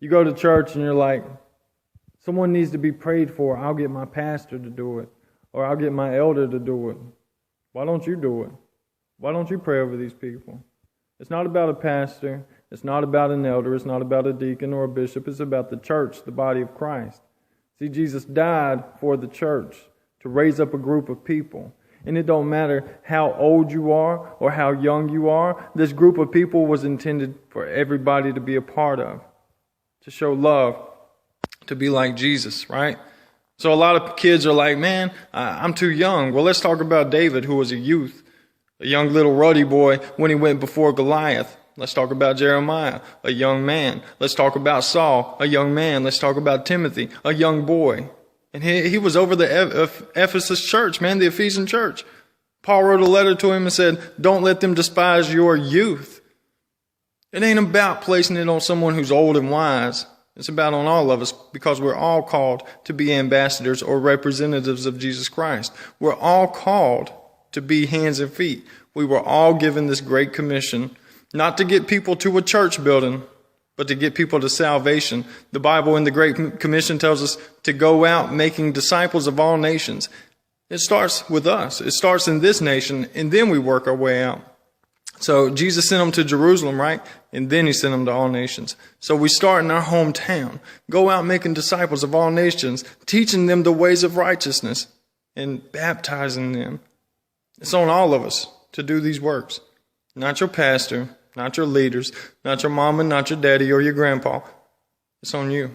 You go to church and you're like, someone needs to be prayed for. I'll get my pastor to do it. Or I'll get my elder to do it. Why don't you do it? Why don't you pray over these people? It's not about a pastor. It's not about an elder. It's not about a deacon or a bishop. It's about the church, the body of Christ. See, Jesus died for the church to raise up a group of people. And it don't matter how old you are or how young you are. This group of people was intended for everybody to be a part of. To show love. To be like Jesus, right? So a lot of kids are like, man, I'm too young. Well, let's talk about David, who was a youth. A young little ruddy boy when he went before Goliath. Let's talk about Jeremiah, a young man. Let's talk about Saul, a young man. Let's talk about Timothy, a young boy. And he was over the Ephesus church, man, the Ephesian church. Paul wrote a letter to him and said, don't let them despise your youth. It ain't about placing it on someone who's old and wise. It's about on all of us because we're all called to be ambassadors or representatives of Jesus Christ. We're all called to be hands and feet. We were all given this great commission, not to get people to a church building, but to get people to salvation. The Bible in the Great Commission tells us to go out making disciples of all nations. It starts with us. It starts in this nation, and then we work our way out. So Jesus sent them to Jerusalem, right? And then he sent them to all nations. So we start in our hometown. Go out making disciples of all nations, teaching them the ways of righteousness and baptizing them. It's on all of us to do these works. Not your pastor, not your leaders, not your mama, not your daddy or your grandpa. It's on you.